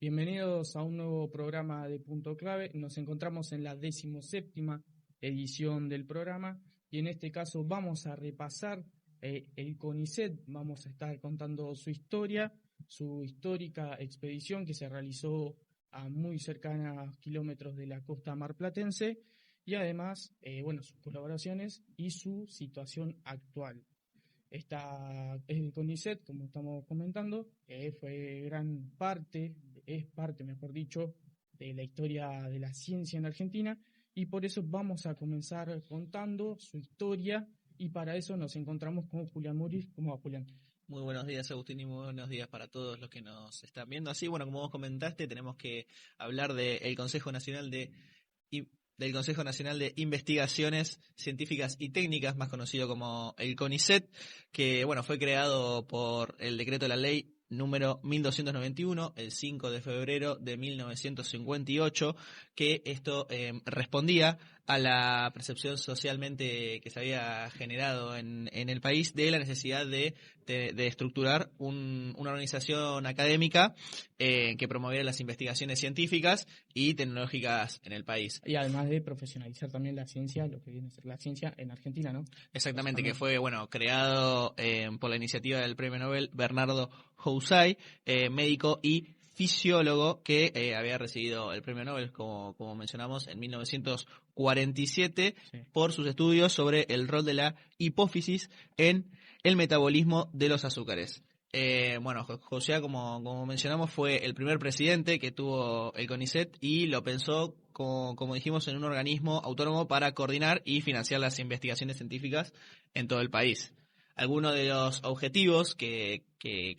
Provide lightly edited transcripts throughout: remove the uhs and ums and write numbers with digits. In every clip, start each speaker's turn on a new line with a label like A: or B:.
A: Bienvenidos a un nuevo programa de Punto Clave. Nos encontramos en la 17ª edición del programa y en este caso vamos a repasar el CONICET. Vamos a estar contando su historia, su histórica expedición que se realizó a muy cercanos kilómetros de la costa marplatense y además, sus colaboraciones y su situación actual. El CONICET, como estamos comentando, fue es parte, mejor dicho, de la historia de la ciencia en Argentina, y por eso vamos a comenzar contando su historia, y para eso nos encontramos con Julián Muris. ¿Cómo va, Julián?
B: Muy buenos días, Agustín, y muy buenos días para todos los que nos están viendo. Así, como vos comentaste, tenemos que hablar del Consejo Nacional de Investigaciones Científicas y Técnicas, más conocido como el CONICET, que fue creado por el decreto de la ley número 1291, el 5 de febrero de 1958, que esto respondía a la percepción socialmente que se había generado en el país de la necesidad de estructurar una organización académica que promoviera las investigaciones científicas y tecnológicas en el país.
A: Y además de profesionalizar también la ciencia, lo que viene a ser la ciencia en Argentina, ¿no?
B: Exactamente, que fue creado por la iniciativa del Premio Nobel Bernardo Housay, médico y fisiólogo que había recibido el Premio Nobel, como mencionamos, en 1947 por sus estudios sobre el rol de la hipófisis en el metabolismo de los azúcares. José, como mencionamos, fue el primer presidente que tuvo el CONICET y lo pensó, como dijimos, en un organismo autónomo para coordinar y financiar las investigaciones científicas en todo el país. Algunos de los objetivos que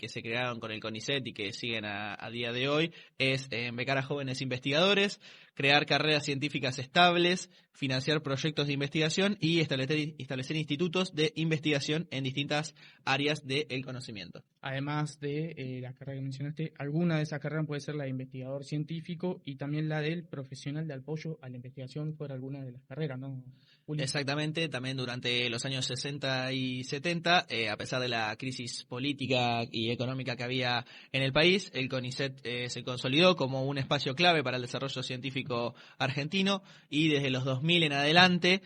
B: se crearon con el CONICET y que siguen a día de hoy es becar a jóvenes investigadores, crear carreras científicas estables, financiar proyectos de investigación y establecer institutos de investigación en distintas áreas del conocimiento.
A: Además de la carrera que mencionaste, alguna de esas carreras puede ser la de investigador científico y también la del profesional de apoyo a la investigación por alguna de las carreras, ¿no, Juli?
B: Exactamente, también durante los años 60 y 70, a pesar de la crisis política y económica que había en el país, el CONICET se consolidó como un espacio clave para el desarrollo científico argentino y desde los 2000 en adelante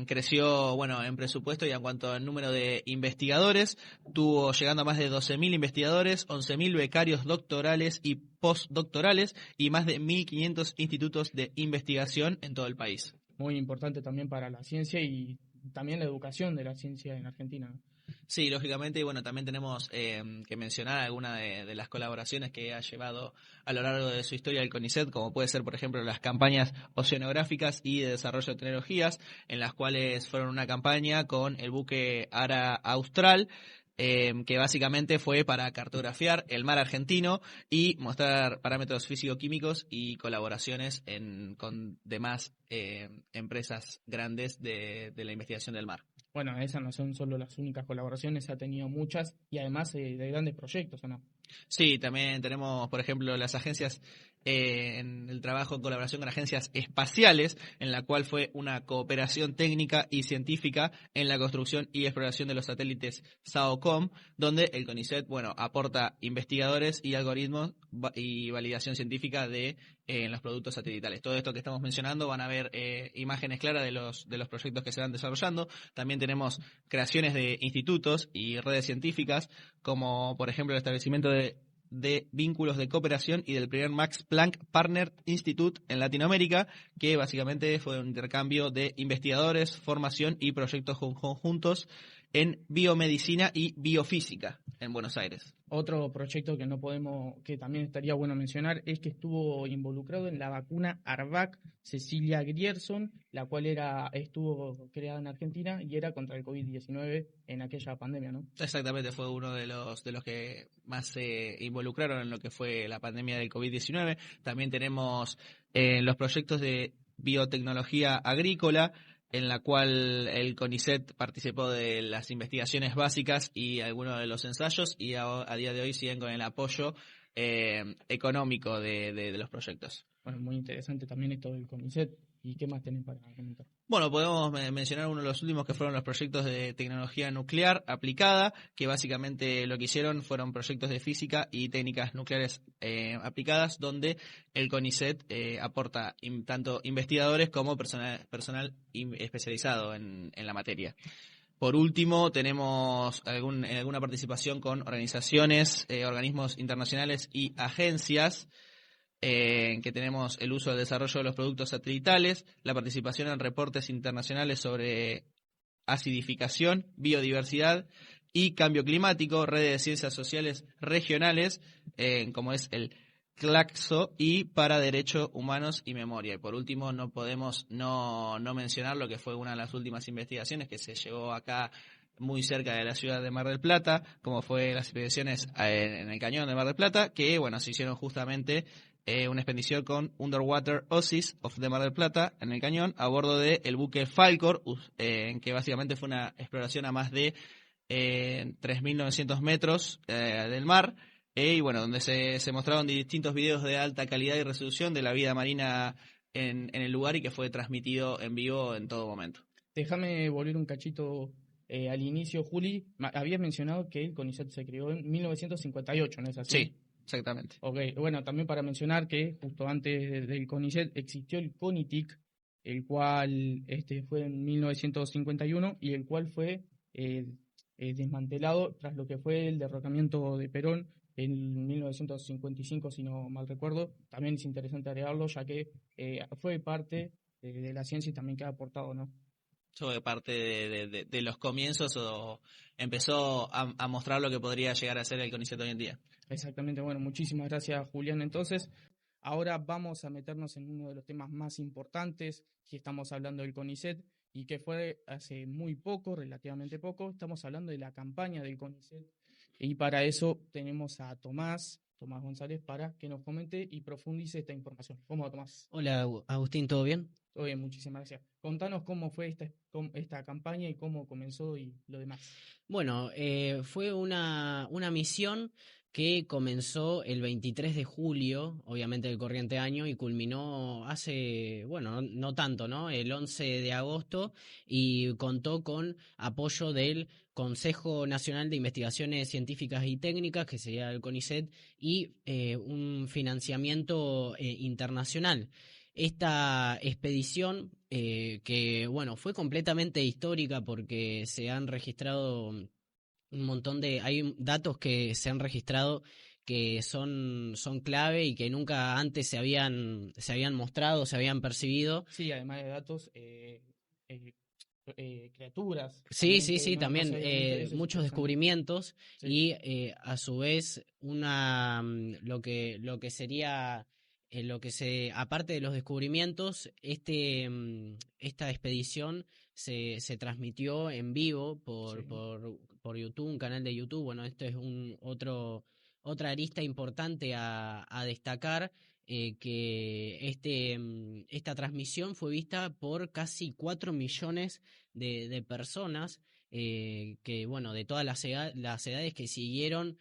B: creció en presupuesto y en cuanto al número de investigadores, tuvo llegando a más de 12.000 investigadores, 11.000 becarios doctorales y postdoctorales y más de 1.500 institutos de investigación en todo el país.
A: Muy importante también para la ciencia y también la educación de la ciencia en Argentina, ¿no?
B: Sí, lógicamente, también tenemos que mencionar algunas de las colaboraciones que ha llevado a lo largo de su historia el CONICET, como puede ser, por ejemplo, las campañas oceanográficas y de desarrollo de tecnologías, en las cuales fueron una campaña con el buque Ara Austral, que básicamente fue para cartografiar el mar argentino y mostrar parámetros físico-químicos y colaboraciones con demás empresas grandes de la investigación del mar.
A: Esas no son solo las únicas colaboraciones, ha tenido muchas y además de grandes proyectos, ¿o no?
B: Sí, también tenemos, por ejemplo, las agencias en el trabajo en colaboración con agencias espaciales, en la cual fue una cooperación técnica y científica en la construcción y exploración de los satélites SAOCOM, donde el CONICET, aporta investigadores y algoritmos y validación científica en los productos satelitales. Todo esto que estamos mencionando van a ver imágenes claras de los proyectos que se van desarrollando. También tenemos creaciones de institutos y redes científicas, como por ejemplo el establecimiento de vínculos de cooperación y del primer Max Planck Partner Institute en Latinoamérica, que básicamente fue un intercambio de investigadores, formación y proyectos conjuntos en biomedicina y biofísica en Buenos Aires.
A: Otro proyecto que también estaría bueno mencionar, es que estuvo involucrado en la vacuna ARVAC Cecilia Grierson, la cual estuvo creada en Argentina y era contra el COVID-19 en aquella pandemia, ¿no?
B: Exactamente, fue uno de los que más se involucraron en lo que fue la pandemia del COVID-19. También tenemos los proyectos de biotecnología agrícola, en la cual el CONICET participó de las investigaciones básicas y algunos de los ensayos, y a día de hoy siguen con el apoyo económico de los proyectos.
A: Bueno, muy interesante también esto del CONICET. ¿Y qué más tenés para comentar?
B: Bueno, podemos mencionar uno de los últimos que fueron los proyectos de tecnología nuclear aplicada, que básicamente lo que hicieron fueron proyectos de física y técnicas nucleares aplicadas, donde el CONICET aporta tanto investigadores como personal especializado en la materia. Por último, tenemos alguna participación con organizaciones, organismos internacionales y agencias, en que tenemos el uso del desarrollo de los productos satelitales, la participación en reportes internacionales sobre acidificación, biodiversidad y cambio climático, redes de ciencias sociales regionales, como es el CLACSO, y para derechos humanos y memoria. Y por último, no podemos no mencionar lo que fue una de las últimas investigaciones que se llevó acá muy cerca de la ciudad de Mar del Plata, como fue las expediciones en el cañón de Mar del Plata, que bueno, se hicieron justamente una expedición con Underwater Oasis of the Mar del Plata en el cañón a bordo del buque Falcor, que básicamente fue una exploración a más de 3.900 metros del mar, y bueno, donde se mostraron distintos videos de alta calidad y resolución de la vida marina en el lugar, y que fue transmitido en vivo en todo momento.
A: Déjame volver un cachito al inicio, Juli. Habías mencionado que el CONICET se creó en 1958, ¿no es así?
B: Sí, exactamente.
A: Ok, bueno, también para mencionar que justo antes del CONICET existió el CONITIC, el cual fue en 1951 y el cual fue desmantelado tras lo que fue el derrocamiento de Perón en 1955, si no mal recuerdo. También es interesante agregarlo, ya que fue parte de la ciencia y también que ha aportado, ¿no?
B: Fue parte de los comienzos, o empezó a mostrar lo que podría llegar a ser el CONICET hoy en día.
A: Exactamente, bueno, muchísimas gracias, Julián. Entonces, ahora vamos a meternos en uno de los temas más importantes, que estamos hablando del CONICET, y que fue hace muy poco, relativamente poco. Estamos hablando de la campaña del CONICET, y para eso tenemos a Tomás González, para que nos comente y profundice esta información. ¿Cómo va, Tomás?
C: Hola Agustín, ¿todo bien?
A: Todo bien, muchísimas gracias. Contanos cómo fue esta campaña y cómo comenzó y lo demás.
C: Bueno, fue una misión que comenzó el 23 de julio, obviamente del corriente año, y culminó hace, bueno, no tanto, ¿no? El 11 de agosto, y contó con apoyo del Consejo Nacional de Investigaciones Científicas y Técnicas, que sería el CONICET, y un financiamiento internacional. Esta expedición, que bueno, fue completamente histórica porque se han registrado un montón hay datos que se han registrado que son clave y que nunca antes se habían mostrado, se habían percibido.
A: Sí, además de datos, criaturas.
C: Sí,
A: No
C: también
A: se habían visto, eso es
C: muchos
A: interesante.
C: descubrimientos.
A: Sí.
C: Y a su vez lo que sería aparte de los descubrimientos, esta expedición se transmitió en vivo
A: Sí.
C: por YouTube, un canal de YouTube. Bueno, esto es otra arista importante a destacar, que esta transmisión fue vista por casi 4 millones de personas, que bueno, de todas las edades, que siguieron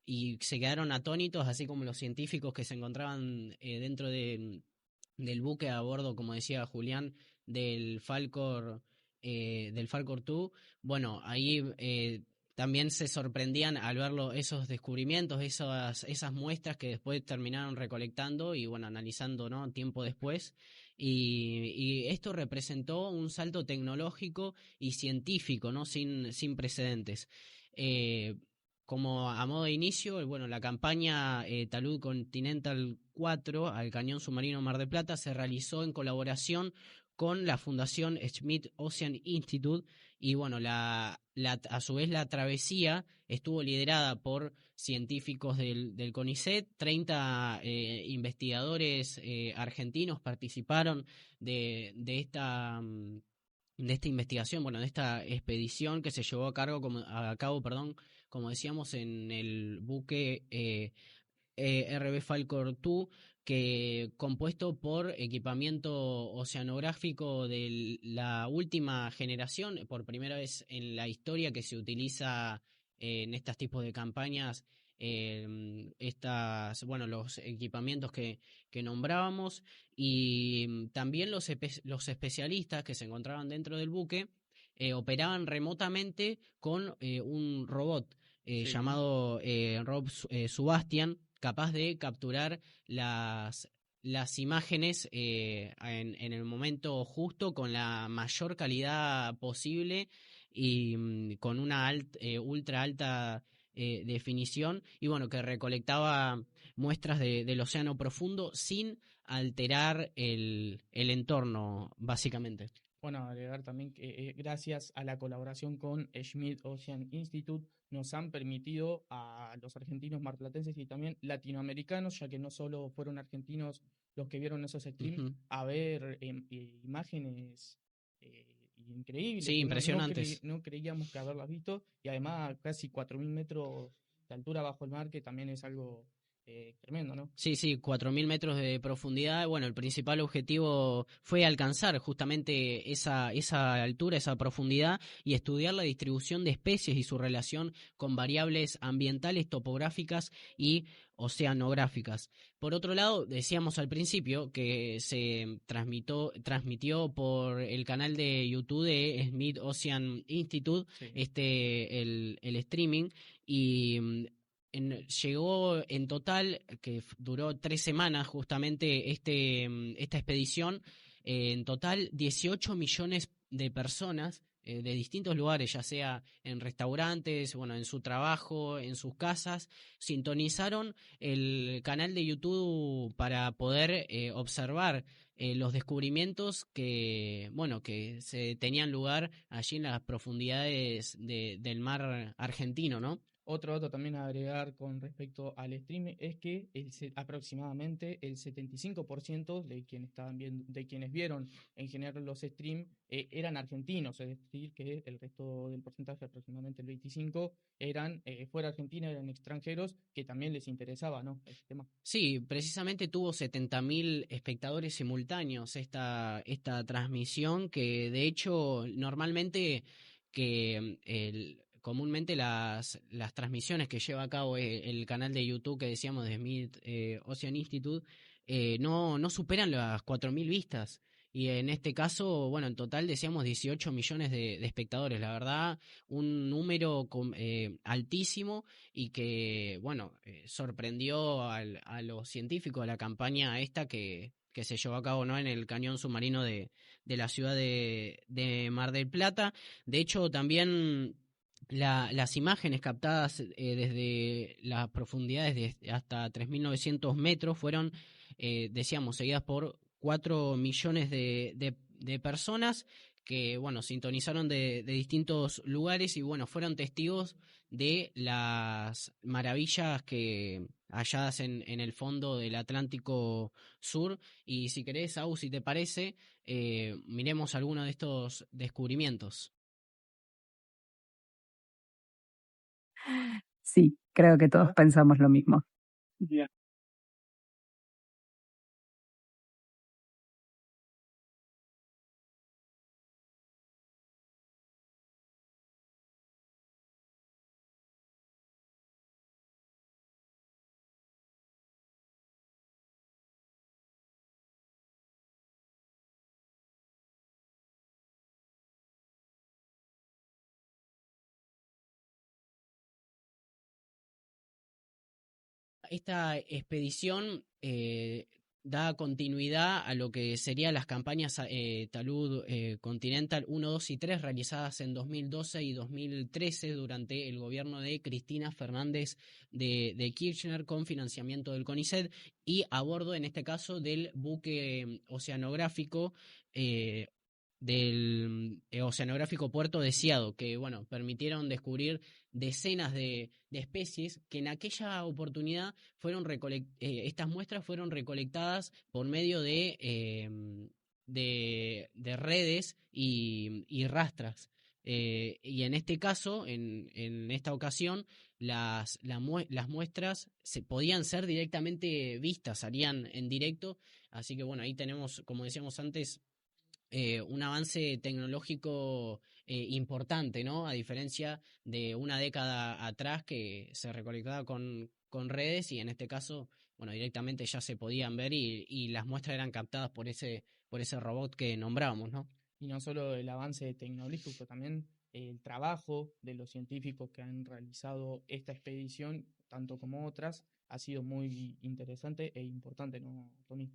C: y se quedaron atónitos, así como los científicos que se encontraban dentro del buque a bordo, como decía Julián, del Falcor 2. Bueno, ahí también se sorprendían al verlo, esos descubrimientos, esas muestras que después terminaron recolectando y bueno, analizando, ¿no?, tiempo después. Y esto representó un salto tecnológico y científico, ¿no?, sin precedentes. Como a modo de inicio, bueno, la campaña Talud Continental 4 al cañón submarino Mar del Plata se realizó en colaboración con la Fundación Schmidt Ocean Institute, y bueno, a su vez la travesía estuvo liderada por científicos del CONICET. 30 investigadores argentinos participaron de esta investigación, bueno, de esta expedición que se llevó a cabo, como decíamos, en el buque RB Falcor 2, que compuesto por equipamiento oceanográfico de la última generación. Por primera vez en la historia que se utiliza en estos tipos de campañas los equipamientos que nombrábamos, y también los especialistas que se encontraban dentro del buque operaban remotamente con un robot
A: Sí.
C: llamado Rob Sebastian, capaz de capturar las imágenes en el momento justo, con la mayor calidad posible y con una ultra alta definición, y bueno, que recolectaba muestras del océano profundo sin alterar el entorno, básicamente.
A: Bueno, agregar también que gracias a la colaboración con Schmidt Ocean Institute nos han permitido a los argentinos marplatenses y también latinoamericanos, ya que no solo fueron argentinos los que vieron esos streams,
C: Ujú.
A: a ver imágenes eh, increíbles
C: Sí,
A: que
C: impresionantes.
A: no creíamos que haberlas visto, y además casi 4.000 metros de altura bajo el mar, que también es algo tremendo, ¿no?
C: Sí, sí, 4.000 metros de profundidad. Bueno, el principal objetivo fue alcanzar justamente esa altura, esa profundidad, y estudiar la distribución de especies y su relación con variables ambientales, topográficas y oceanográficas. Por otro lado, decíamos al principio que se transmitió por el canal de YouTube de Smith Ocean Institute
A: Sí.
C: el streaming, y llegó en total, que duró 3 semanas justamente esta expedición, en total 18 millones de personas de distintos lugares, ya sea en restaurantes, bueno, en su trabajo, en sus casas, sintonizaron el canal de YouTube para poder observar los descubrimientos que se tenían lugar allí en las profundidades del mar argentino, ¿no?
A: Otro dato también a agregar con respecto al stream es que aproximadamente el 75% de quienes estaban viendo, de quienes vieron en general los streams eran argentinos, es decir, que el resto del porcentaje, aproximadamente el 25%, eran fuera Argentina, eran extranjeros que también les interesaba, ¿no?, este tema.
C: Sí, precisamente tuvo 70.000 espectadores simultáneos esta transmisión, que de hecho normalmente comúnmente las transmisiones que lleva a cabo el canal de YouTube que decíamos de Smith Ocean Institute no superan las 4.000 vistas. Y en este caso, bueno, en total decíamos 18 millones de espectadores. La verdad, un número altísimo, y que, bueno, sorprendió a los científicos, a la campaña esta que se llevó a cabo, ¿no?, en el cañón submarino de la ciudad de Mar del Plata. De hecho, también las imágenes captadas desde las profundidades de hasta 3.900 metros fueron, decíamos, seguidas por 4 millones de personas que, bueno, sintonizaron de distintos lugares, y, bueno, fueron testigos de las maravillas que halladas en el fondo del Atlántico Sur. Y si querés, Au, si te parece, miremos alguno de estos descubrimientos.
D: Sí, creo que todos pensamos lo mismo.
A: Bien.
C: Esta expedición da continuidad a lo que serían las campañas Talud Continental 1, 2 y 3, realizadas en 2012 y 2013 durante el gobierno de Cristina Fernández de Kirchner, con financiamiento del CONICET, y a bordo, en este caso, del buque oceanográfico del oceanográfico Puerto Deseado, que, bueno, permitieron descubrir decenas de especies que en aquella oportunidad estas muestras fueron recolectadas por medio de redes y rastras. Y en este caso, en esta ocasión, las muestras podían ser directamente vistas, salían en directo. Así que, bueno, ahí tenemos, como decíamos antes, un avance tecnológico importante, ¿no? A diferencia de una década atrás que se recolectaba con redes y en este caso, bueno, directamente ya se podían ver y las muestras eran captadas por ese robot que nombrábamos, ¿no?
A: Y no solo el avance tecnológico, también el trabajo de los científicos que han realizado esta expedición, tanto como otras, ha sido muy interesante e importante, ¿no, Tommy?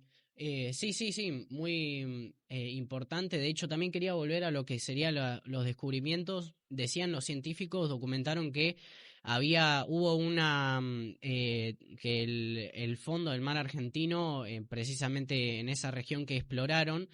C: Sí, muy importante. De hecho, también quería volver a lo que serían los descubrimientos. Decían los científicos, documentaron que hubo que el fondo del mar argentino, precisamente en esa región que exploraron,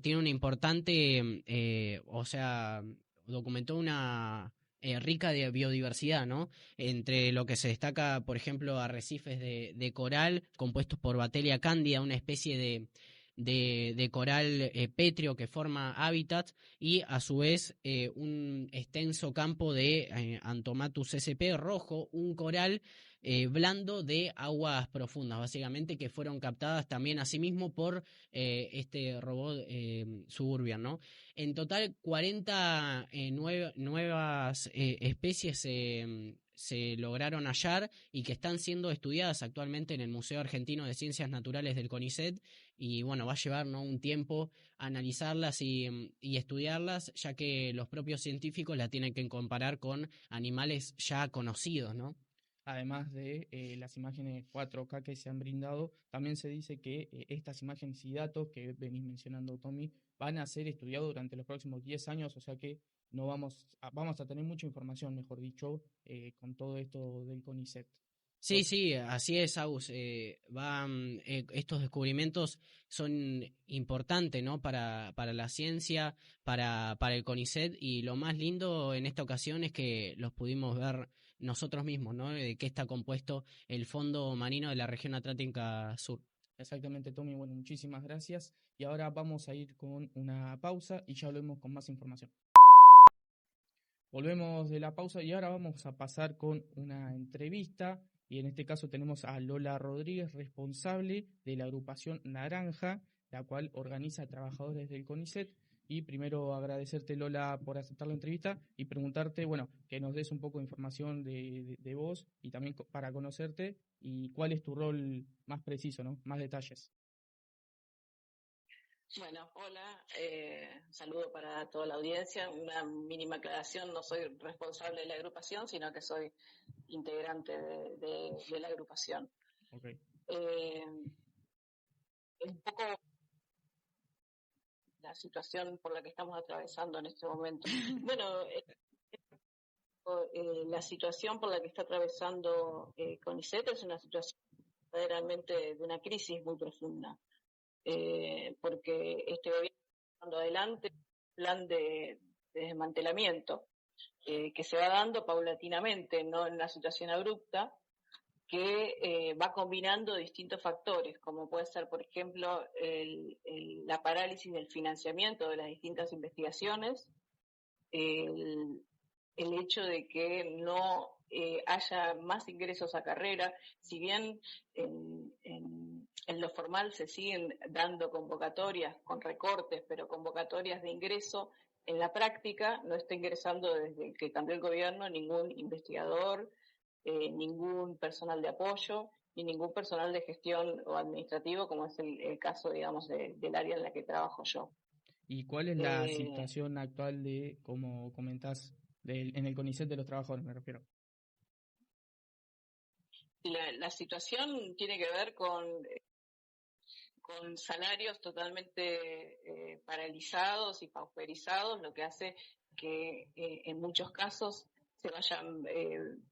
C: tiene una importante, o sea, documentó una rica de biodiversidad, ¿no? Entre lo que se destaca, por ejemplo, arrecifes de coral compuestos por Batelia cándida, una especie de coral pétreo que forma hábitats, y a su vez un extenso campo de Antomatus sp rojo, un coral blando de aguas profundas, básicamente, que fueron captadas también asimismo por este robot Suburbian, ¿no? En total, 40 nuevas especies se lograron hallar y que están siendo estudiadas actualmente en el Museo Argentino de Ciencias Naturales del CONICET, y bueno, va a llevar, ¿no?, un tiempo analizarlas y estudiarlas, ya que los propios científicos la tienen que comparar con animales ya conocidos, ¿no?
A: Además de las imágenes 4K que se han brindado, también se dice que estas imágenes y datos que venís mencionando, Tommy, van a ser estudiados durante los próximos 10 años, o sea que no vamos a tener mucha información, mejor dicho, con todo esto del CONICET.
C: Sí, así es, Agus. Estos descubrimientos son importantes, ¿no? Para la ciencia, para el CONICET, y lo más lindo en esta ocasión es que los pudimos ver nosotros mismos, ¿no? De qué está compuesto el fondo marino de la región Atlántica Sur.
A: Exactamente, Tommy. Bueno, muchísimas gracias. Y ahora vamos a ir con una pausa y ya volvemos con más información. Volvemos de la pausa y ahora vamos a pasar con una entrevista. Y en este caso tenemos a Lola Rodríguez, responsable de la agrupación Naranja, la cual organiza trabajadores del CONICET. Y primero agradecerte, Lola, por aceptar la entrevista y preguntarte, bueno, que nos des un poco de información de vos y también para conocerte y cuál es tu rol más preciso, ¿no? Más detalles.
E: Bueno, hola, saludo para toda la audiencia. Una mínima aclaración, no soy responsable de la agrupación, sino que soy integrante de la agrupación.
A: Okay.
E: Un poco la situación por la que estamos atravesando en este momento. Bueno, la situación por la que está atravesando CONICET es una situación verdaderamente de una crisis muy profunda. Porque este gobierno está llevando adelante un plan de desmantelamiento que se va dando paulatinamente, no en una situación abrupta, que va combinando distintos factores, como puede ser, por ejemplo, la parálisis del financiamiento de las distintas investigaciones, el hecho de que no haya más ingresos a carrera, si bien en lo formal se siguen dando convocatorias con recortes, pero convocatorias de ingreso, en la práctica no está ingresando desde que cambió el gobierno ningún investigador, ningún personal de apoyo, ni ningún personal de gestión o administrativo, como es el caso, digamos, del área en la que trabajo yo.
A: ¿Y cuál es la situación actual de, como comentás, en el CONICET de los trabajadores, me refiero?
E: La situación tiene que ver con salarios totalmente paralizados y pauperizados, lo que hace que en muchos casos se vayan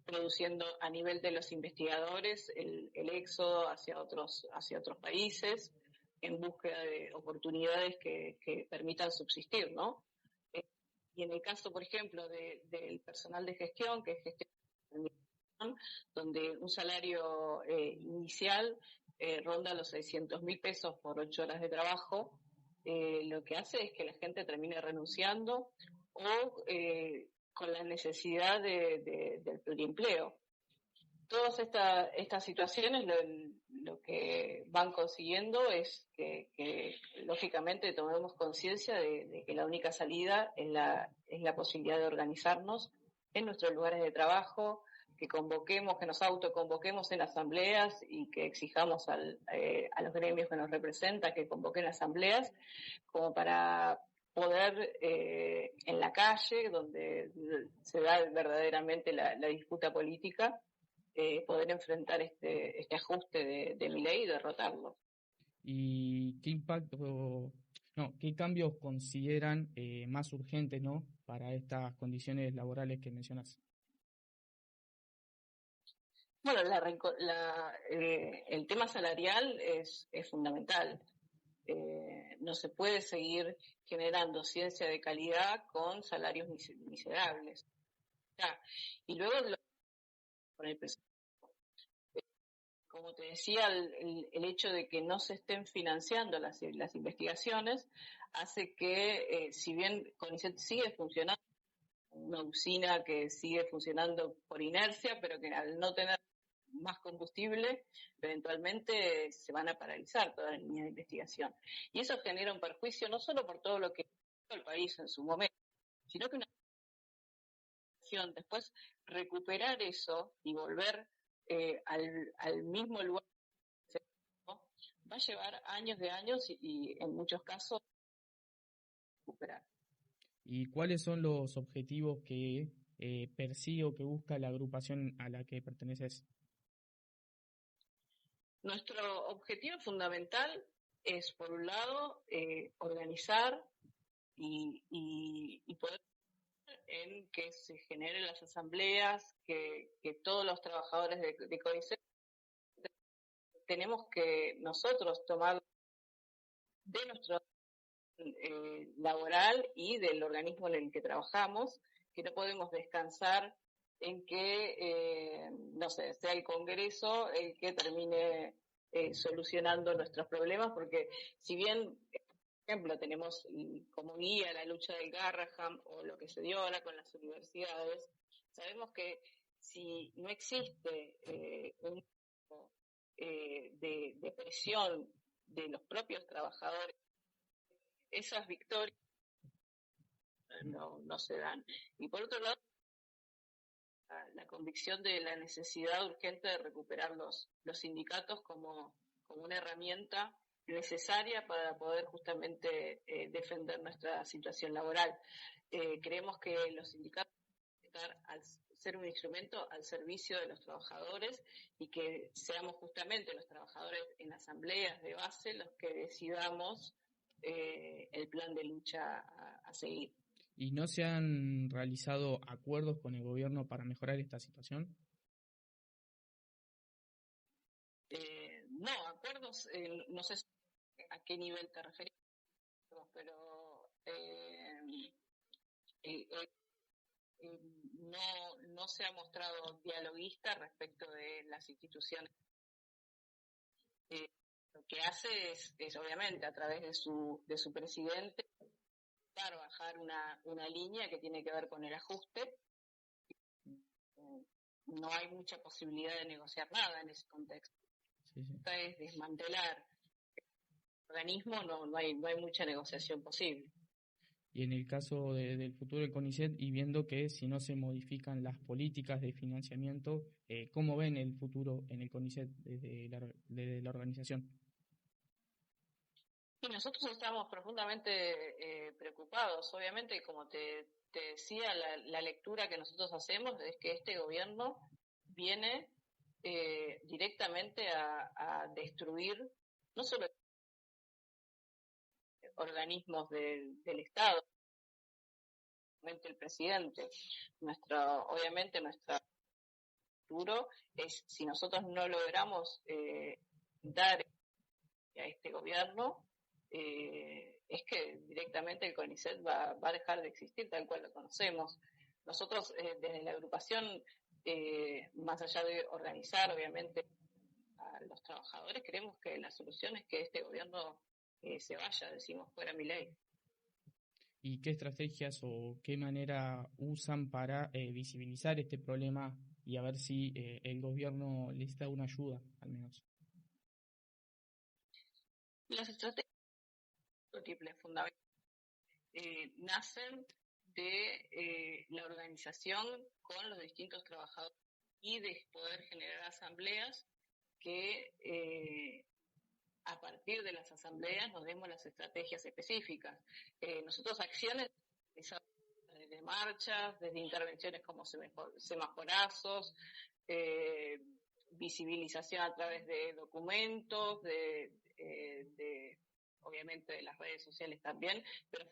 E: produciendo a nivel de los investigadores el éxodo hacia otros países en búsqueda de oportunidades que permitan subsistir, ¿no? Y en el caso, por ejemplo, del personal de gestión, que es gestión, donde un salario inicial ronda los 600.000 pesos por 8 horas de trabajo, lo que hace es que la gente termine renunciando o con la necesidad del pluriempleo. Todas estas situaciones lo que van consiguiendo es que lógicamente tomemos conciencia de que la única salida es la posibilidad de organizarnos en nuestros lugares de trabajo, que convoquemos, que nos autoconvoquemos en asambleas y que exijamos a los gremios que nos representan que convoquen asambleas como para poder en la calle, donde se da verdaderamente la disputa política, poder enfrentar este ajuste de Milei y derrotarlo.
A: ¿Y qué qué cambios consideran más urgentes, ¿no?, para estas condiciones laborales que mencionas?
E: Bueno, el tema salarial es fundamental. No se puede seguir generando ciencia de calidad con salarios miserables. Y luego con el presupuesto. Como te decía, el hecho de que no se estén financiando las investigaciones hace que, si bien CONICET sigue funcionando, una usina que sigue funcionando por inercia, pero que al no tener más combustible, eventualmente se van a paralizar todas las líneas de investigación. Y eso genera un perjuicio no solo por todo lo que hizo el país en su momento, sino que una después recuperar eso y volver al mismo lugar va a llevar años de años y en muchos casos recuperar.
A: ¿Y cuáles son los objetivos que persigue o que busca la agrupación a la que perteneces?
E: Nuestro objetivo fundamental es, por un lado, organizar y poder en que se generen las asambleas, que todos los trabajadores de CONICET tenemos que nosotros tomar de nuestro laboral y del organismo en el que trabajamos, que no podemos descansar en que, no sé, sea el Congreso el que termine solucionando nuestros problemas, porque si bien, por ejemplo, tenemos como guía la lucha del Garraham o lo que se dio ahora con las universidades, sabemos que si no existe un de presión de los propios trabajadores, esas victorias no se dan. Y por otro lado, la convicción de la necesidad urgente de recuperar los sindicatos como una herramienta necesaria para poder justamente defender nuestra situación laboral. Creemos que los sindicatos deben estar al ser un instrumento al servicio de los trabajadores y que seamos justamente los trabajadores en asambleas de base los que decidamos el plan de lucha a seguir.
A: ¿Y no se han realizado acuerdos con el gobierno para mejorar esta situación?
E: No, acuerdos, no sé a qué nivel te referís, pero no se ha mostrado dialoguista respecto de las instituciones. Lo que hace es obviamente a través de su presidente bajar una línea que tiene que ver con el ajuste. No hay mucha posibilidad de negociar nada en ese contexto.
A: Sí.
E: Esta es desmantelar el organismo, no hay mucha negociación posible.
A: Y en el caso del futuro del CONICET, y viendo que si no se modifican las políticas de financiamiento, ¿cómo ven el futuro en el CONICET desde la organización?
E: Y nosotros estamos profundamente preocupados. Obviamente, como te decía, la lectura que nosotros hacemos es que este gobierno viene directamente a destruir no solo organismos del Estado, el presidente. Obviamente nuestro futuro es, si nosotros no logramos dar a este gobierno, es que directamente el CONICET va a dejar de existir tal cual lo conocemos. Nosotros desde la agrupación, más allá de organizar obviamente a los trabajadores, creemos que la solución es que este gobierno se vaya, decimos fuera Milei.
A: ¿Y qué estrategias o qué manera usan para visibilizar este problema y a ver si el gobierno les da una ayuda, al menos?
E: Las estrategias múltiples fundamentos, nacen de la organización con los distintos trabajadores y de poder generar asambleas que a partir de las asambleas nos demos las estrategias específicas. Nosotros acciones desde marchas, desde intervenciones como semaforazos, visibilización a través de documentos, obviamente de las redes sociales también, pero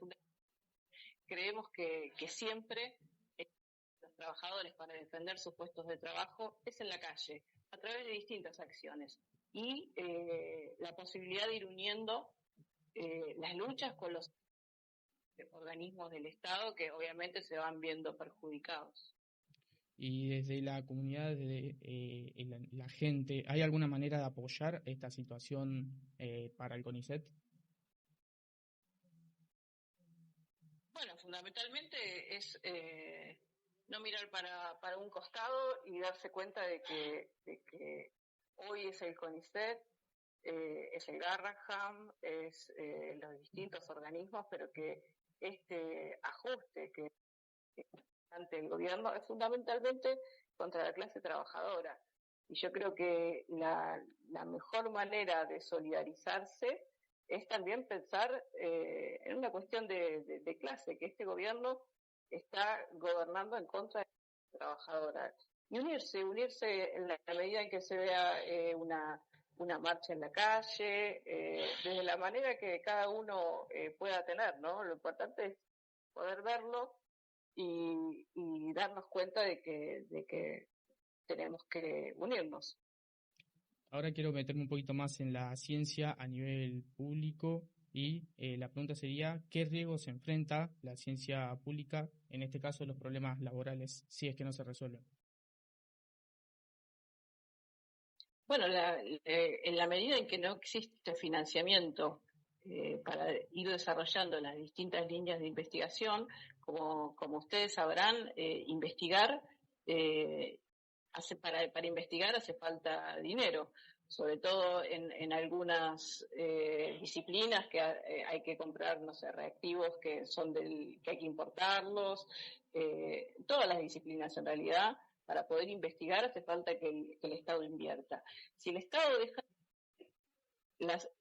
E: creemos que siempre los trabajadores para defender sus puestos de trabajo es en la calle, a través de distintas acciones. Y la posibilidad de ir uniendo las luchas con los organismos del Estado que obviamente se van viendo perjudicados.
A: Y desde la comunidad, desde la gente, ¿hay alguna manera de apoyar esta situación para el CONICET?
E: Bueno, fundamentalmente es no mirar para un costado y darse cuenta de que hoy es el CONICET, es el Garraham, es los distintos organismos, pero que este ajuste que ante el gobierno es fundamentalmente contra la clase trabajadora. Y yo creo que la mejor manera de solidarizarse es también pensar en una cuestión de clase, que este gobierno está gobernando en contra de la trabajadora. Y unirse en la medida en que se vea una marcha en la calle, desde la manera que cada uno pueda tener, ¿no? Lo importante es poder verlo y darnos cuenta de que tenemos que unirnos.
A: Ahora quiero meterme un poquito más en la ciencia a nivel público y la pregunta sería, ¿qué riesgos se enfrenta la ciencia pública, en este caso los problemas laborales, si es que no se resuelven?
E: Bueno, en la medida en que no existe financiamiento para ir desarrollando las distintas líneas de investigación, como ustedes sabrán, investigar para investigar hace falta dinero, sobre todo en algunas disciplinas que hay que comprar, no sé, reactivos que hay que importarlos, todas las disciplinas en realidad. Para poder investigar hace falta que el Estado invierta. Si el Estado deja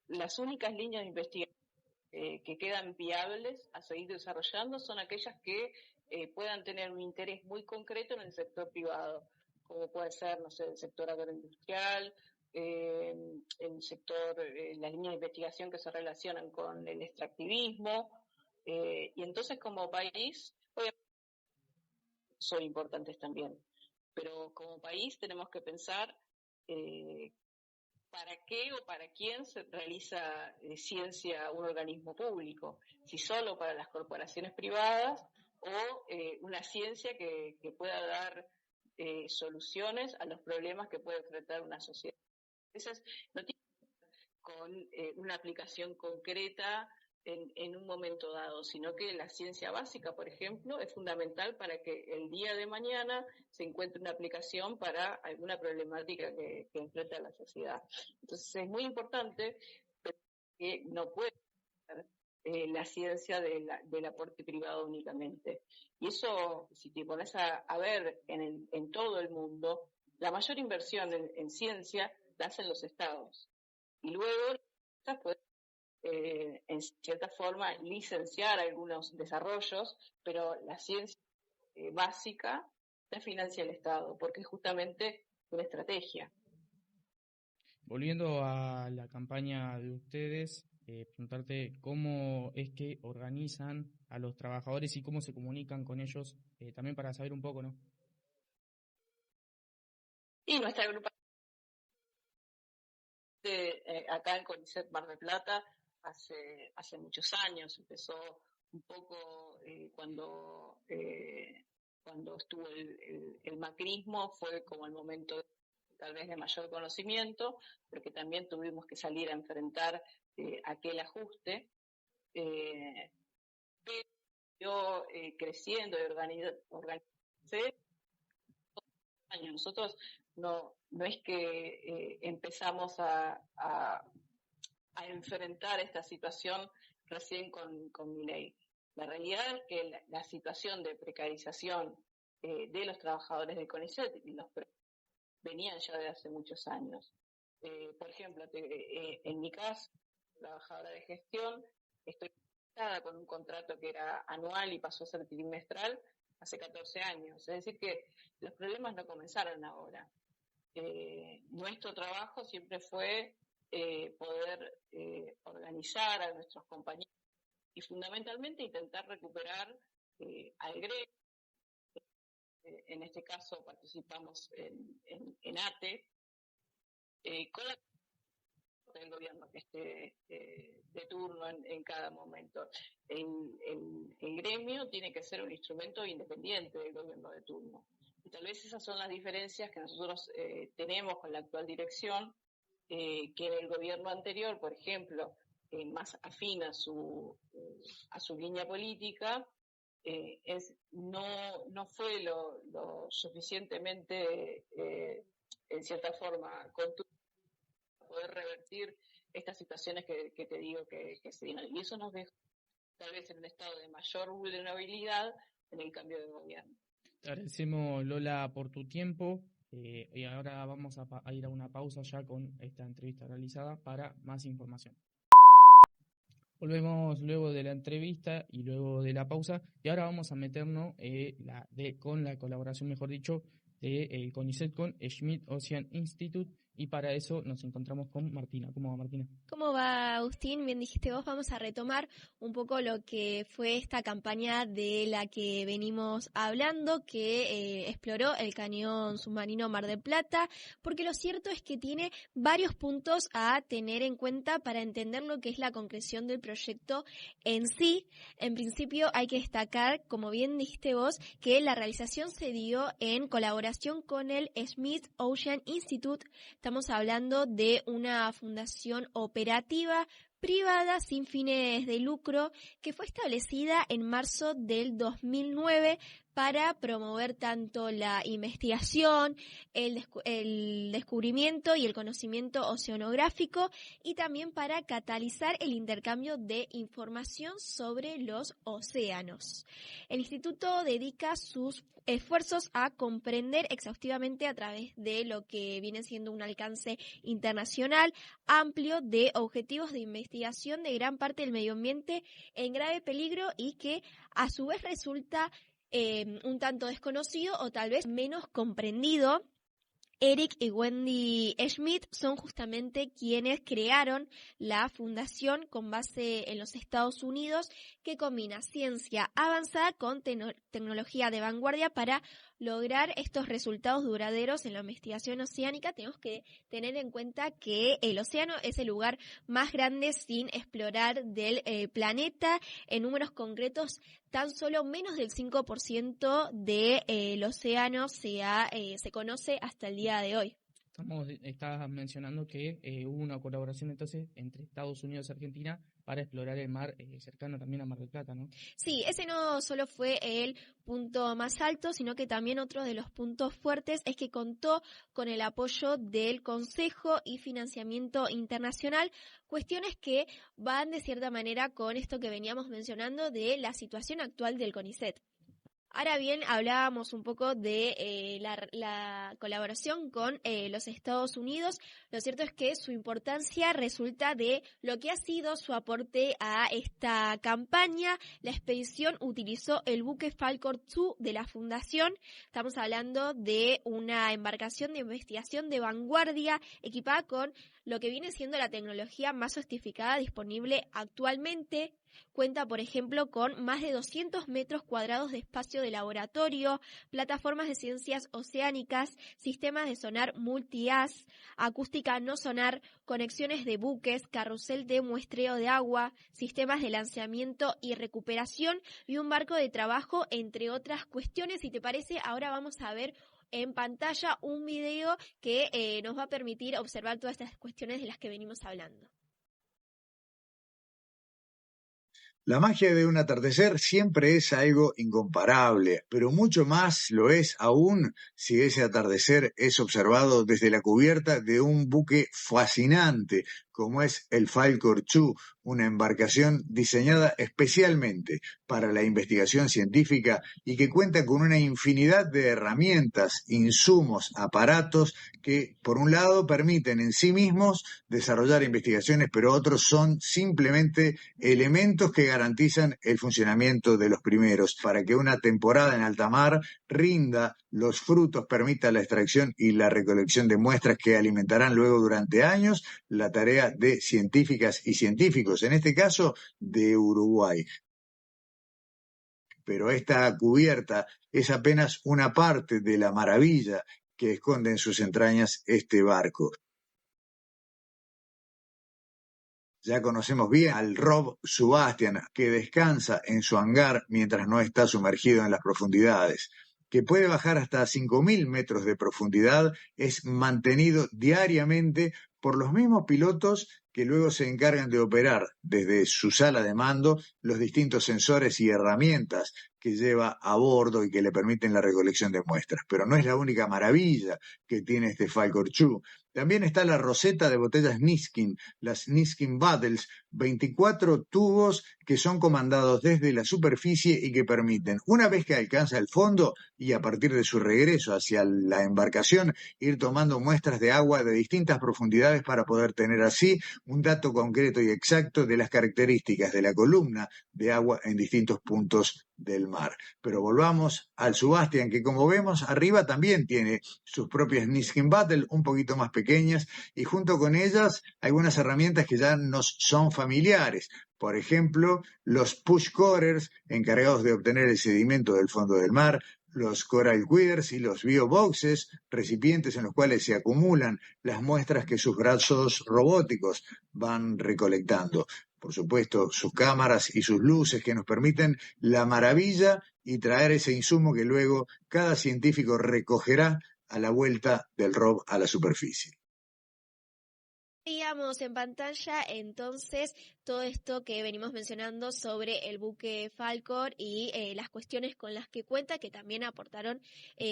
E: las únicas líneas de investigación que quedan viables a seguir desarrollando son aquellas que puedan tener un interés muy concreto en el sector privado, como puede ser, no sé, el sector agroindustrial, el sector, las líneas de investigación que se relacionan con el extractivismo, y entonces como país, obviamente, son importantes también. Pero como país tenemos que pensar para qué o para quién se realiza ciencia un organismo público, si solo para las corporaciones privadas o una ciencia que pueda dar soluciones a los problemas que puede enfrentar una sociedad. Entonces, no tiene que ver con una aplicación concreta en un momento dado, sino que la ciencia básica, por ejemplo, es fundamental para que el día de mañana se encuentre una aplicación para alguna problemática que enfrenta la sociedad. Entonces es muy importante que no puede ser la ciencia del aporte privado únicamente. Y eso, si te pones a ver en todo el mundo, la mayor inversión en ciencia la hacen los estados. Y luego pueden en cierta forma licenciar algunos desarrollos, pero la ciencia básica la financia el Estado, porque es justamente una estrategia.
A: Volviendo a la campaña de ustedes, preguntarte cómo es que organizan a los trabajadores y cómo se comunican con ellos, también para saber un poco, ¿no?
E: Y nuestra agrupación acá en CONICET Mar del Plata hace muchos años, empezó un poco cuando estuvo el macrismo, fue como el momento tal vez de mayor conocimiento, porque también tuvimos que salir a enfrentar aquel ajuste, pero yo creciendo y organizé años. Nosotros no es que empezamos a enfrentar esta situación recién con Milei. La realidad es que la situación de precarización de los trabajadores de CONICET venían ya de hace muchos años. Por ejemplo, en mi caso, trabajadora de gestión, estoy con un contrato que era anual y pasó a ser trimestral hace 14 años. Es decir, que los problemas no comenzaron ahora. Nuestro trabajo siempre fue poder organizar a nuestros compañeros y fundamentalmente intentar recuperar al gremio. En este caso participamos en ATE, con la del gobierno que esté de turno en cada momento. El gremio tiene que ser un instrumento independiente del gobierno de turno. Y tal vez esas son las diferencias que nosotros tenemos con la actual dirección, que en el gobierno anterior, por ejemplo, más afín a su línea política, no fue lo suficientemente, en cierta forma, contundente para poder revertir estas situaciones que te digo que se dieron. Y eso nos dejó tal vez en un estado de mayor vulnerabilidad en el cambio de gobierno.
A: Te agradecemos, Lola, por tu tiempo. Y ahora vamos a ir a una pausa ya con esta entrevista realizada para más información. Volvemos luego de la entrevista y luego de la pausa, y ahora vamos a meternos con la colaboración, mejor dicho, de CONICET con Schmidt Ocean Institute, y para eso nos encontramos con Martina. ¿Cómo va, Martina?
F: ¿Cómo va, Agustín? Bien dijiste vos, vamos a retomar un poco lo que fue esta campaña de la que venimos hablando, que exploró el cañón submarino Mar del Plata, porque lo cierto es que tiene varios puntos a tener en cuenta para entender lo que es la concreción del proyecto en sí. En principio hay que destacar, como bien dijiste vos, que la realización se dio en colaboración con el Schmidt Ocean Institute. Estamos hablando de una fundación operativa privada sin fines de lucro que fue establecida en marzo del 2009 para promover tanto la investigación, el descubrimiento y el conocimiento oceanográfico, y también para catalizar el intercambio de información sobre los océanos. El instituto dedica sus esfuerzos a comprender exhaustivamente, a través de lo que viene siendo un alcance internacional amplio, de objetivos de investigación de gran parte del medio ambiente en grave peligro y que a su vez resulta un tanto desconocido o tal vez menos comprendido. Eric y Wendy Schmidt son justamente quienes crearon la fundación con base en los Estados Unidos, que combina ciencia avanzada con tecnología de vanguardia para lograr estos resultados duraderos en la investigación oceánica. Tenemos que tener en cuenta que el océano es el lugar más grande sin explorar del planeta. En números concretos, tan solo menos del 5% del océano se conoce hasta el día de hoy.
A: Estás mencionando que hubo una colaboración entonces entre Estados Unidos y Argentina para explorar el mar cercano también a Mar del Plata, ¿no?
F: Sí, ese no solo fue el punto más alto, sino que también otro de los puntos fuertes es que contó con el apoyo del Consejo y financiamiento internacional, cuestiones que van de cierta manera con esto que veníamos mencionando de la situación actual del CONICET. Ahora bien, hablábamos un poco de la colaboración con los Estados Unidos. Lo cierto es que su importancia resulta de lo que ha sido su aporte a esta campaña. La expedición utilizó el buque Falcon 2 de la Fundación. Estamos hablando de una embarcación de investigación de vanguardia equipada con lo que viene siendo la tecnología más sofisticada disponible actualmente. Cuenta, por ejemplo, con más de 200 metros cuadrados de espacio de laboratorio, plataformas de ciencias oceánicas, sistemas de sonar multi-as, acústica no sonar, conexiones de buques, carrusel de muestreo de agua, sistemas de lanzamiento y recuperación y un barco de trabajo, entre otras cuestiones. Si te parece, ahora vamos a ver en pantalla un video que nos va a permitir observar todas estas cuestiones de las que venimos hablando.
G: La magia de un atardecer siempre es algo incomparable, pero mucho más lo es aún si ese atardecer es observado desde la cubierta de un buque fascinante, como es el Falcor 2, una embarcación diseñada especialmente para la investigación científica y que cuenta con una infinidad de herramientas, insumos, aparatos que, por un lado, permiten en sí mismos desarrollar investigaciones, pero otros son simplemente elementos que garantizan el funcionamiento de los primeros para que una temporada en alta mar rinda los frutos, permita la extracción y la recolección de muestras que alimentarán luego durante años la tarea de científicas y científicos, en este caso de Uruguay. Pero esta cubierta es apenas una parte de la maravilla que esconde en sus entrañas este barco. Ya conocemos bien al Rob Sebastian, que descansa en su hangar mientras no está sumergido en las profundidades, que puede bajar hasta 5.000 metros de profundidad, es mantenido diariamente por los mismos pilotos que luego se encargan de operar desde su sala de mando los distintos sensores y herramientas que lleva a bordo y que le permiten la recolección de muestras. Pero no es la única maravilla que tiene este Falcor 2. También está la roseta de botellas Niskin, las Niskin Bottles, 24 tubos que son comandados desde la superficie y que permiten, una vez que alcanza el fondo y a partir de su regreso hacia la embarcación, ir tomando muestras de agua de distintas profundidades para poder tener así un dato concreto y exacto de las características de la columna de agua en distintos puntos del mar. Pero volvamos al Sebastian, que como vemos arriba también tiene sus propias Niskin Bottle, un poquito más pequeñas, y junto con ellas algunas herramientas que ya nos son familiares. Por ejemplo, los push corers, encargados de obtener el sedimento del fondo del mar, los coral queers y los bioboxes, recipientes en los cuales se acumulan las muestras que sus brazos robóticos van recolectando. Por supuesto, sus cámaras y sus luces que nos permiten la maravilla y traer ese insumo que luego cada científico recogerá a la vuelta del Rob a la superficie.
F: Veíamos en pantalla entonces todo esto que venimos mencionando sobre el buque Falcor y las cuestiones con las que cuenta, que también aportaron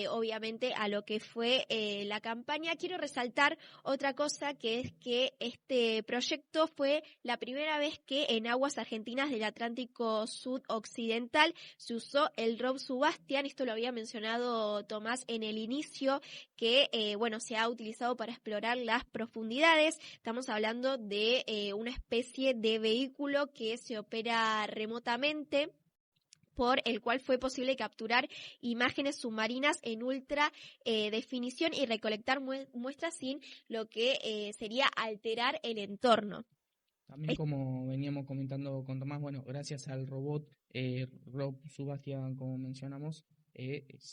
F: obviamente a lo que fue la campaña. Quiero resaltar otra cosa, que es que este proyecto fue la primera vez que en aguas argentinas del Atlántico Sudoccidental se usó el Rob Sebastian. Esto lo había mencionado Tomás en el inicio, que se ha utilizado para explorar las profundidades. Estamos hablando de una especie de vehículo que se opera remotamente, por el cual fue posible capturar imágenes submarinas en ultra definición y recolectar muestras sin lo que sería alterar el entorno.
A: También, como veníamos comentando con Tomás, gracias al robot Rob Sebastian, como mencionamos,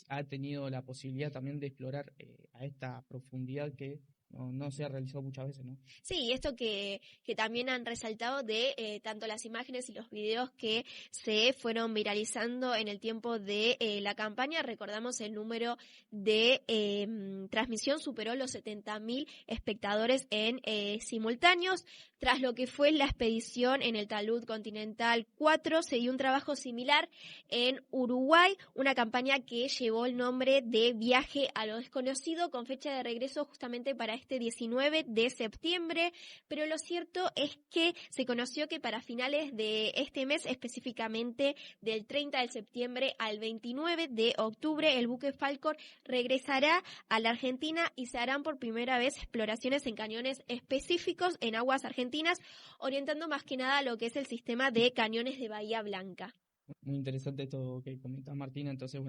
A: ha tenido la posibilidad también de explorar a esta profundidad que no se ha realizado muchas veces, ¿no?
F: Sí, esto que también han resaltado de tanto las imágenes y los videos que se fueron viralizando en el tiempo de la campaña. Recordamos el número de transmisión superó los 70.000 espectadores en simultáneos. Tras lo que fue la expedición en el Talud Continental 4, se dio un trabajo similar en Uruguay, una campaña que llevó el nombre de Viaje a lo Desconocido, con fecha de regreso justamente para este 19 de septiembre, pero lo cierto es que se conoció que para finales de este mes, específicamente del 30 de septiembre al 29 de octubre, el buque Falcor regresará a la Argentina y se harán por primera vez exploraciones en cañones específicos en aguas argentinas, orientando más que nada a lo que es el sistema de cañones de Bahía Blanca.
A: Muy interesante esto que comenta Martina. Entonces,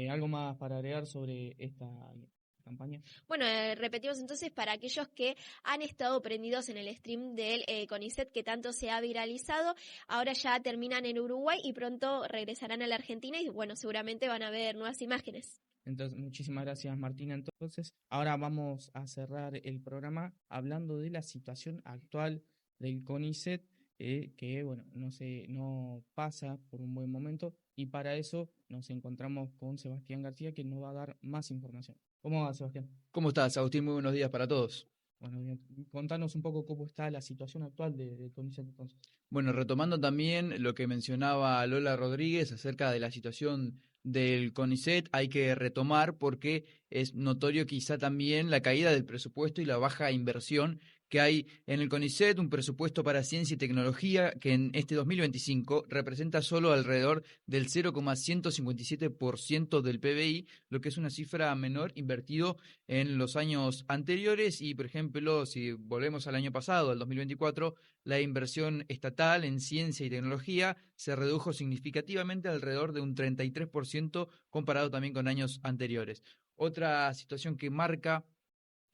A: algo más para agregar sobre esta campaña.
F: Repetimos entonces para aquellos que han estado prendidos en el stream del CONICET que tanto se ha viralizado, ahora ya terminan en Uruguay y pronto regresarán a la Argentina y seguramente van a ver nuevas imágenes.
A: Entonces, muchísimas gracias, Martina. Entonces, ahora vamos a cerrar el programa hablando de la situación actual del CONICET, que no pasa por un buen momento, y para eso nos encontramos con Sebastián García, que nos va a dar más información. ¿Cómo va, Sebastián?
H: ¿Cómo estás, Agustín? Muy buenos días para todos.
A: Bien. Contanos un poco cómo está la situación actual del CONICET entonces.
H: Retomando también lo que mencionaba Lola Rodríguez acerca de la situación del CONICET, hay que retomar porque es notorio quizá también la caída del presupuesto y la baja inversión que hay en el CONICET un presupuesto para ciencia y tecnología que en este 2025 representa solo alrededor del 0,157% del PBI, lo que es una cifra menor invertido en los años anteriores. Y, por ejemplo, si volvemos al año pasado, al 2024, la inversión estatal en ciencia y tecnología se redujo significativamente alrededor de un 33% comparado también con años anteriores. Otra situación que marca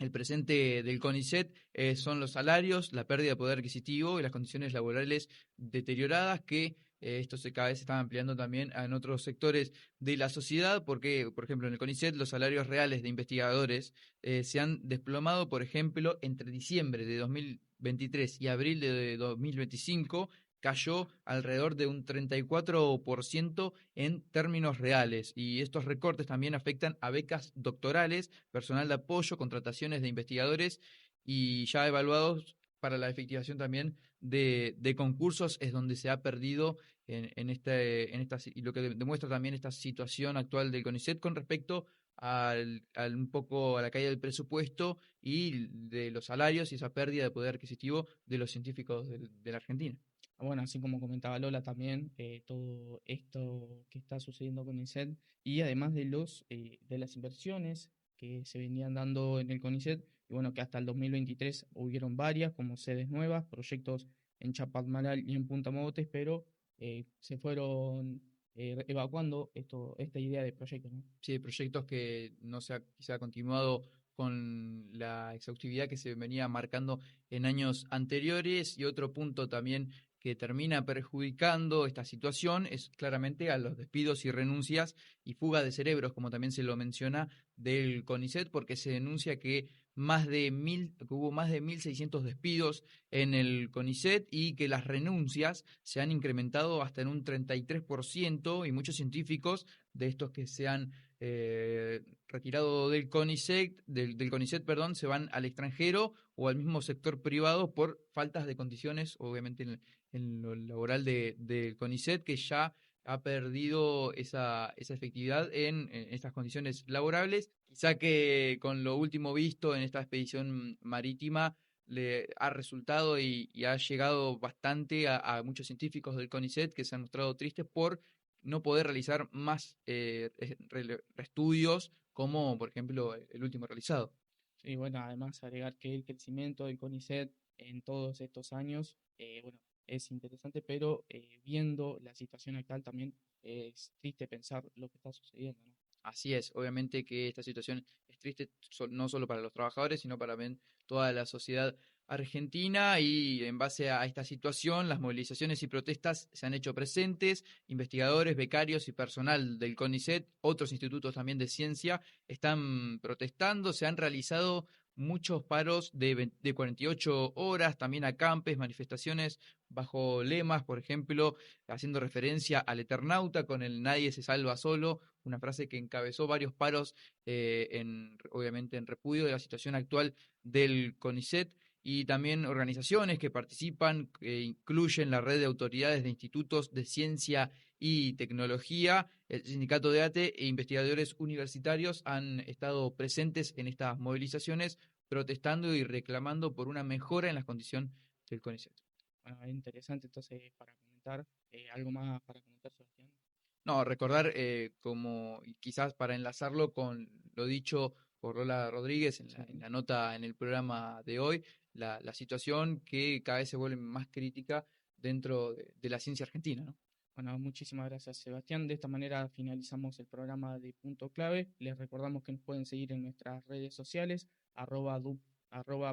H: el presente del CONICET son los salarios, la pérdida de poder adquisitivo y las condiciones laborales deterioradas que esto cada vez se está ampliando también en otros sectores de la sociedad, porque, por ejemplo, en el CONICET los salarios reales de investigadores se han desplomado, por ejemplo, entre diciembre de 2023 y abril de 2025, cayó alrededor de un 34% en términos reales. Y estos recortes también afectan a becas doctorales, personal de apoyo, contrataciones de investigadores y ya evaluados para la efectivación también de concursos, es donde se ha perdido y lo que demuestra también esta situación actual del CONICET con respecto un poco a la caída del presupuesto y de los salarios y esa pérdida de poder adquisitivo de los científicos de la Argentina.
A: Bueno, así como comentaba Lola también, todo esto que está sucediendo con CONICET y además de las inversiones que se venían dando en el CONICET, y bueno, que hasta el 2023 hubieron varias como sedes nuevas, proyectos en Chapadmalal y en Punta Mogotes, pero se fueron evacuando esta idea de proyectos, ¿no?
H: Sí, proyectos que no se ha quizá continuado con la exhaustividad que se venía marcando en años anteriores. Y otro punto también que termina perjudicando esta situación es claramente a los despidos y renuncias y fuga de cerebros, como también se lo menciona del CONICET, porque se denuncia que hubo más de 1.600 despidos en el CONICET y que las renuncias se han incrementado hasta en un 33% y muchos científicos de estos que se han retirado del CONICET, perdón, se van al extranjero o al mismo sector privado por faltas de condiciones, obviamente en lo laboral del CONICET, que ya ha perdido esa efectividad en estas condiciones laborables. Quizá que con lo último visto en esta expedición marítima le ha resultado y ha llegado bastante a muchos científicos del CONICET que se han mostrado tristes por no poder realizar más estudios como, por ejemplo, el último realizado.
A: Y bueno, además agregar que el crecimiento del CONICET en todos estos años, bueno, es interesante, pero viendo la situación actual también es triste pensar lo que está sucediendo, ¿no?
H: Así es, obviamente que esta situación es triste no solo para los trabajadores, sino para toda la sociedad argentina, y en base a esta situación las movilizaciones y protestas se han hecho presentes. Investigadores, becarios y personal del CONICET, otros institutos también de ciencia, están protestando. Se han realizado muchos paros de 48 horas, también acampes, manifestaciones bajo lemas, por ejemplo, haciendo referencia al Eternauta con el "Nadie se salva solo", una frase que encabezó varios paros, obviamente en repudio de la situación actual del CONICET. Y también organizaciones que participan, que incluyen la red de autoridades de institutos de ciencia y tecnología, el sindicato de ATE e investigadores universitarios han estado presentes en estas movilizaciones, protestando y reclamando por una mejora en las condiciones del CONICET.
A: Bueno, es interesante entonces para comentar, algo más para comentar, Sebastián.
H: No, recordar como quizás para enlazarlo con lo dicho por Lola Rodríguez en la nota en el programa de hoy, la situación que cada vez se vuelve más crítica dentro de la ciencia argentina, ¿no?
A: Bueno, muchísimas gracias, Sebastián. De esta manera finalizamos el programa de Punto Clave. Les recordamos que nos pueden seguir en nuestras redes sociales,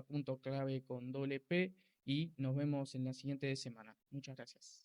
A: @punto clave con doble P, y nos vemos en la siguiente semana. Muchas gracias.